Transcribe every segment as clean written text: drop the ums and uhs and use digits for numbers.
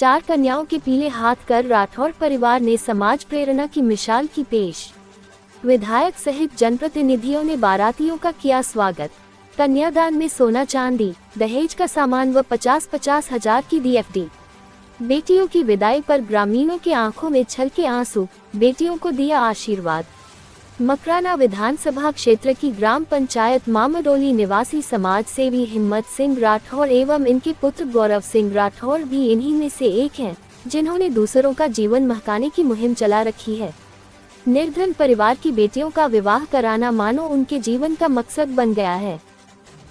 4 कन्याओं के पीले हाथ कर राठौर परिवार ने समाज प्रेरणा की मिसाल की पेश। विधायक सहित जनप्रतिनिधियों ने बारातियों का किया स्वागत। कन्यादान में सोना चांदी, दहेज का सामान व 50-50 हजार की दी एफडी। बेटियों की विदाई पर ग्रामीणों की आंखों में छलके आंसू, बेटियों को दिया आशीर्वाद। मकराना विधानसभा क्षेत्र की ग्राम पंचायत मामडोली निवासी समाज सेवी हिम्मत सिंह राठौर एवं इनके पुत्र गौरव सिंह राठौर भी इन्हीं में से एक हैं, जिन्होंने दूसरों का जीवन महकाने की मुहिम चला रखी है। निर्धन परिवार की बेटियों का विवाह कराना मानो उनके जीवन का मकसद बन गया है।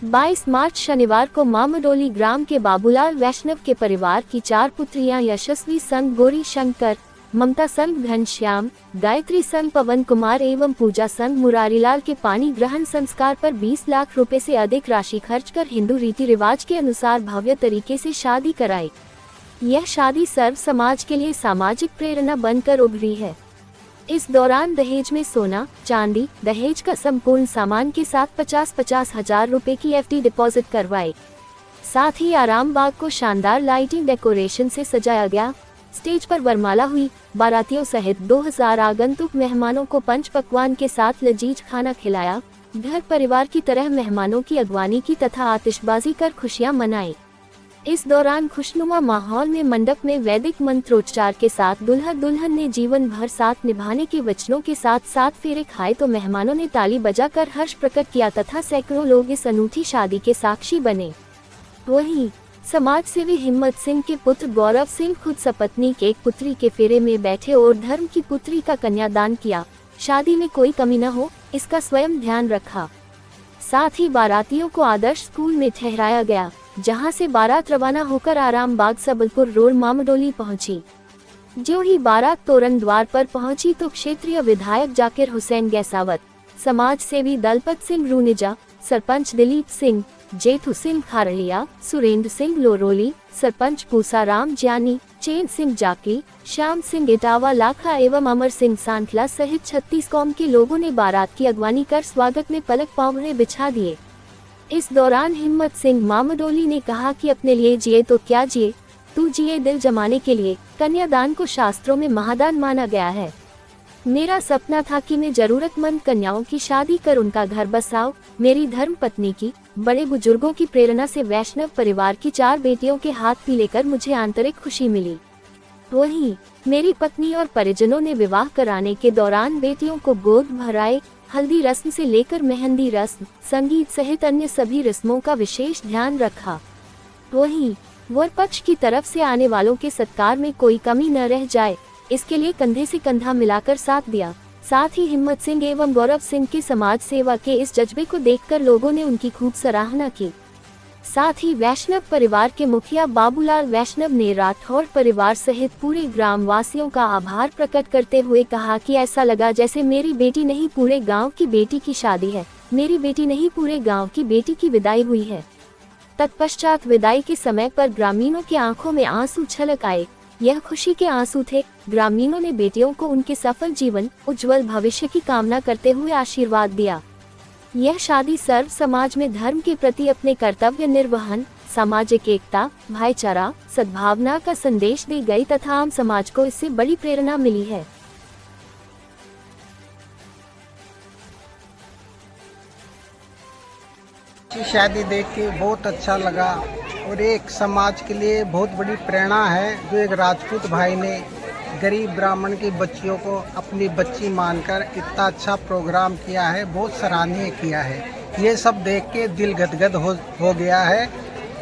22 मार्च शनिवार को मामडोली ग्राम के बाबूलाल वैष्णव के परिवार की 4 पुत्रियां यशस्वी संग गौरी शंकर, ममता संग घनश्याम, गायत्री संग पवन कुमार एवं पूजा संग मुरारीलाल के पानी ग्रहण संस्कार पर 20 लाख रुपए से अधिक राशि खर्च कर हिंदू रीति रिवाज के अनुसार भव्य तरीके से शादी कराई। यह शादी सर्व समाज के लिए सामाजिक प्रेरणा बनकर उभरी है। इस दौरान दहेज में सोना, चांदी, दहेज का संपूर्ण सामान के साथ 50-50 हजार रुपए की एफडी डिपॉजिट करवाई। साथ ही आराम बाग को शानदार लाइटिंग डेकोरेशन से सजाया गया। स्टेज पर वरमाला हुई। बारातियों सहित 2000 आगंतुक मेहमानों को पंच पकवान के साथ लजीज खाना खिलाया। घर परिवार की तरह मेहमानों की अगवानी की तथा आतिशबाजी कर खुशियां मनाई। इस दौरान खुशनुमा माहौल में मंडप में वैदिक मंत्रोच्चार के साथ दुल्हा दुल्हन ने जीवन भर साथ निभाने के वचनों के साथ 7 फेरे खाए तो मेहमानों ने ताली बजाकर हर्ष प्रकट किया तथा सैकड़ों लोग इस अनूठी शादी के साक्षी बने। वहीं समाज सेवी हिम्मत सिंह के पुत्र गौरव सिंह खुद सपत्नी के एक पुत्री के फेरे में बैठे और धर्म की पुत्री का कन्यादान किया। शादी में कोई कमी न हो, इसका स्वयं ध्यान रखा। साथ ही बारातियों को आदर्श स्कूल में ठहराया गया, जहां से बारात रवाना होकर आराम बाग सबलपुर रोड मामडोली पहुंची। जो ही बारात तोरण द्वार पर पहुंची तो क्षेत्रीय विधायक जाकिर हुसैन गैसावत, समाज सेवी दलपत सिंह रूनेजा, सरपंच दिलीप सिंह, जेठू सिंह खारलिया, सुरेंद्र सिंह लोरोली, सरपंच पूसाराम ज्ञानी, चैन सिंह जाकी, श्याम सिंह इटावा लाखा एवं अमर सिंह सांठला सहित 36 कौम के लोगों ने बारात की अगवानी कर स्वागत में पलक पावड़े बिछा दिए। इस दौरान हिम्मत सिंह मामडोली ने कहा कि अपने लिए जिए तो क्या जिए, तू जिए दिल जमाने के लिए। कन्यादान को शास्त्रों में महादान माना गया है। मेरा सपना था कि मैं जरूरतमंद कन्याओं की शादी कर उनका घर बसाऊं। मेरी धर्म पत्नी की, बड़े बुजुर्गों की प्रेरणा से वैष्णव परिवार की 4 बेटियों के हाथ पीले कर मुझे आंतरिक खुशी मिली। वहीं मेरी पत्नी और परिजनों ने विवाह कराने के दौरान बेटियों को गोद भराए। हल्दी रस्म से लेकर मेहंदी रस्म, संगीत सहित अन्य सभी रस्मों का विशेष ध्यान रखा। वहीं वर पक्ष की तरफ से आने वालों के सत्कार में कोई कमी न रह जाए, इसके लिए कंधे से कंधा मिलाकर साथ दिया। साथ ही हिम्मत सिंह एवं गौरव सिंह की समाज सेवा के इस जज्बे को देखकर लोगों ने उनकी खूब सराहना की। साथ ही वैष्णव परिवार के मुखिया बाबूलाल वैष्णव ने राठौर परिवार सहित पूरे ग्राम वासियों का आभार प्रकट करते हुए कहा कि ऐसा लगा जैसे मेरी बेटी नहीं पूरे गांव की बेटी की शादी है, मेरी बेटी नहीं पूरे गांव की बेटी की विदाई हुई है। तत्पश्चात विदाई के समय पर ग्रामीणों की आंखों में आंसू छलक आए। यह खुशी के आंसू थे। ग्रामीणों ने बेटियों को उनके सफल जीवन, उज्जवल भविष्य की कामना करते हुए आशीर्वाद दिया। यह शादी सर्व समाज में धर्म के प्रति अपने कर्तव्य निर्वहन, सामाजिक एकता, भाईचारा, सद्भावना का संदेश दी गई तथा आम समाज को इससे बड़ी प्रेरणा मिली है। शादी देख के बहुत अच्छा लगा और एक समाज के लिए बहुत बड़ी प्रेरणा है जो एक राजपूत भाई ने गरीब ब्राह्मण की बच्चियों को अपनी बच्ची मानकर इतना अच्छा प्रोग्राम किया है, बहुत सराहनीय किया है। ये सब देख के दिल गदगद हो गया है।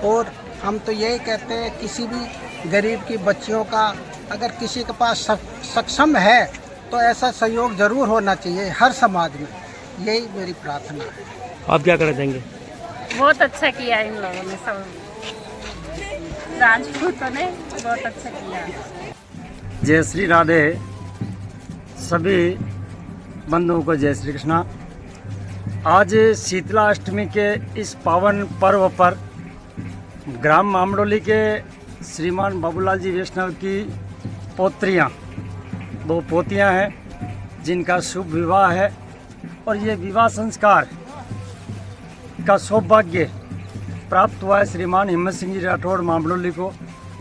और हम तो यही कहते हैं किसी भी गरीब की बच्चियों का अगर किसी के पास सक्षम है तो ऐसा सहयोग जरूर होना चाहिए हर समाज में, यही मेरी प्रार्थना है। आप क्या करना चाहेंगे? बहुत अच्छा किया इन लोगों ने, सब राजपूतों ने बहुत अच्छा किया। जय श्री राधे। सभी बंधुओं को जय श्री कृष्णा। आज शीतला अष्टमी के इस पावन पर्व पर ग्राम मामडोली के श्रीमान बाबूलाल जी वैष्णव की पोत्रियां, 2 पोतियां हैं जिनका शुभ विवाह है और ये विवाह संस्कार का सौभाग्य प्राप्त हुआ है श्रीमान हिम्मत सिंह जी राठौड़ मामडोली को।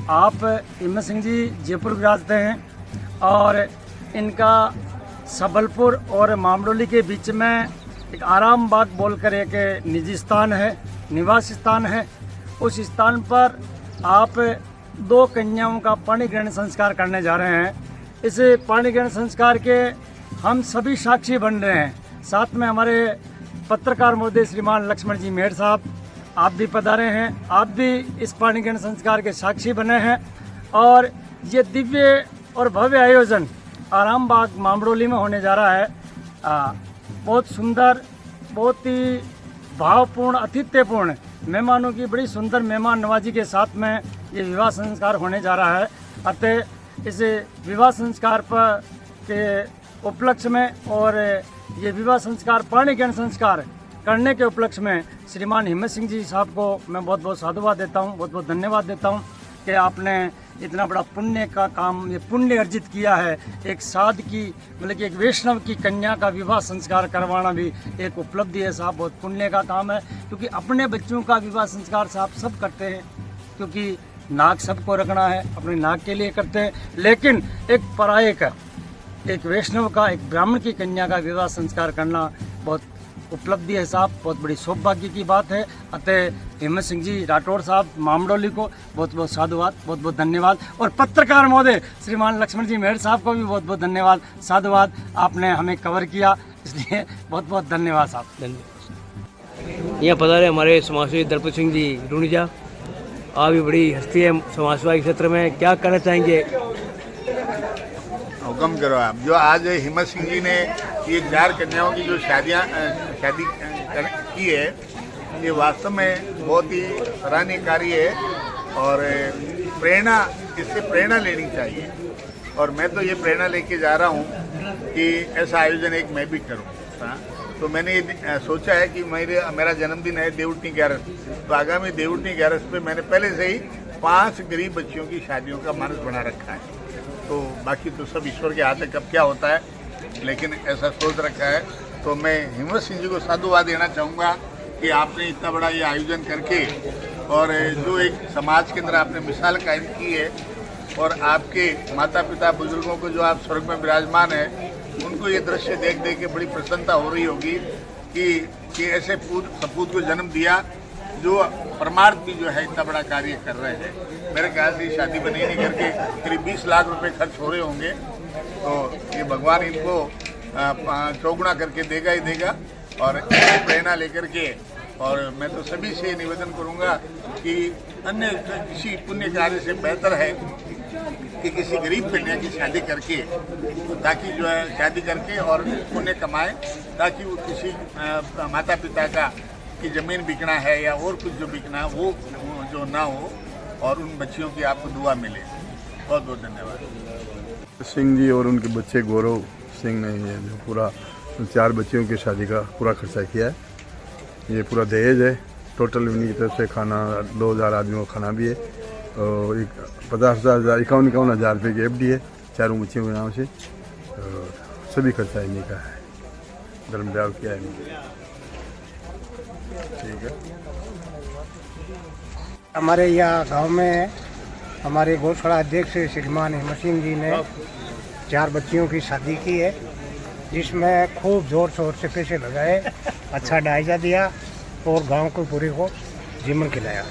आप हिम्मत सिंह जी जयपुर विराजते हैं और इनका सबलपुर और मामडोली के बीच में एक आराम बाग बोलकर एक निजी स्थान है, निवास स्थान है। उस स्थान पर आप 2 कन्याओं का पाणी ग्रहण संस्कार करने जा रहे हैं। इस पाणी ग्रहण संस्कार के हम सभी साक्षी बन रहे हैं। साथ में हमारे पत्रकार महोदय श्रीमान लक्ष्मण जी मेहर साहब, आप भी पधारे हैं, आप भी इस पाणी ग्रहण संस्कार के साक्षी बने हैं। और ये दिव्य और भव्य आयोजन आराम बाग मामडोली में होने जा रहा है। बहुत सुंदर, बहुत ही भावपूर्ण, आतिथ्यपूर्ण मेहमानों की बड़ी सुंदर मेहमान नवाजी के साथ में ये विवाह संस्कार होने जा रहा है। अतः इस विवाह संस्कार पर के उपलक्ष्य में और ये विवाह संस्कार पाणी ग्रहण संस्कार करने के उपलक्ष्य में श्रीमान हिम्मत सिंह जी साहब को मैं बहुत बहुत साधुवाद देता हूँ, बहुत बहुत धन्यवाद देता हूँ कि आपने इतना बड़ा पुण्य का काम, ये पुण्य अर्जित किया है। एक साध की मतलब कि एक वैष्णव की कन्या का विवाह संस्कार करवाना भी एक उपलब्धि है साहब, बहुत पुण्य का काम है। क्योंकि अपने बच्चों का विवाह संस्कार साहब सब करते हैं, क्योंकि नाक सबको रखना है, अपने नाक के लिए करते हैं। लेकिन एक पराये का, एक वैष्णव का, एक ब्राह्मण की कन्या का विवाह संस्कार करना बहुत उपलब्धि है साहब, बहुत बड़ी सौभाग्य की बात है। अतः हिम्मत सिंह जी राठौड़ साहब मामडोली को बहुत बहुत साधुवाद, बहुत बहुत धन्यवाद। और पत्रकार महोदय श्रीमान लक्ष्मण जी मेहर साहब को भी बहुत बहुत धन्यवाद, साधुवाद। आपने हमें कवर किया, इसलिए बहुत बहुत धन्यवाद साहब। धन्यवाद। यहाँ पधारे हमारे समाजसेवी दलपत सिंह जी रूणीजा, आप भी बड़ी हस्ती है समाज सेवा के क्षेत्र में, क्या कहना चाहेंगे? हुक्म करो आप। जो आज हिम्मत सिंह जी ने ये 4 कन्याओं की जो शादी की है, ये वास्तव में बहुत ही सराहनीय कार्य है और प्रेरणा, इससे प्रेरणा लेनी चाहिए। और मैं तो ये प्रेरणा लेके जा रहा हूँ कि ऐसा आयोजन एक मैं भी करूँ। तो मैंने ये सोचा है कि मेरा जन्मदिन है देवउठनी 11, तो आगामी देवउठनी 11 पे मैंने पहले से ही 5 गरीब बच्चियों की शादियों का मानस बना रखा है। तो बाकी तो सब ईश्वर के हाथ है, कब क्या होता है, लेकिन ऐसा सोच रखा है। तो मैं हिम्मत सिंह जी को साधुवाद देना चाहूँगा कि आपने इतना बड़ा ये आयोजन करके और जो एक समाज के अंदर आपने मिसाल कायम की है और आपके माता पिता बुजुर्गों को जो आप स्वर्ग में विराजमान है, उनको ये दृश्य देख देख के बड़ी प्रसन्नता हो रही होगी कि ऐसे सपूत को जन्म दिया जो परमार्थ भी जो है इतना बड़ा कार्य कर रहे हैं। मेरे ख्याल से शादी बनी नहीं करके करीब 20 लाख रुपए खर्च हो रहे होंगे। तो ये भगवान इनको चौगुना करके देगा ही देगा। और प्रेरणा लेकर के, और मैं तो सभी से निवेदन करूंगा कि अन्य किसी पुण्य कार्य से बेहतर है कि किसी गरीब कन्या की शादी करके, ताकि जो है शादी करके और पुण्य कमाए, ताकि वो किसी माता पिता का की ज़मीन बिकना है या और कुछ जो बिकना है वो जो ना हो और उन बच्चियों की आपको दुआ मिले। बहुत बहुत धन्यवाद। सिंह जी और उनके बच्चे गौरव सिंह ने ये जो पूरा 4 बच्चियों की शादी का पूरा खर्चा किया है। ये पूरा दहेज है। टोटल उन्हीं की तरफ से खाना 2000 आदमियों का खाना भी है और 50,000 51,000 रुपये की FD है 4 बच्चियों के नाम से। सभी खर्चा इन्हीं का है, धर्म ब्याह किया है इन्हीं। ठीक है। हमारे यहाँ गांव में हमारे गौशाला अध्यक्ष श्रीमान हिम्मत सिंह जी ने 4 बच्चियों की शादी की है, जिसमें खूब जोर शोर से पैसे लगाए, अच्छा ढांचा दिया और गांव को पूरी को जीवन खिलाया।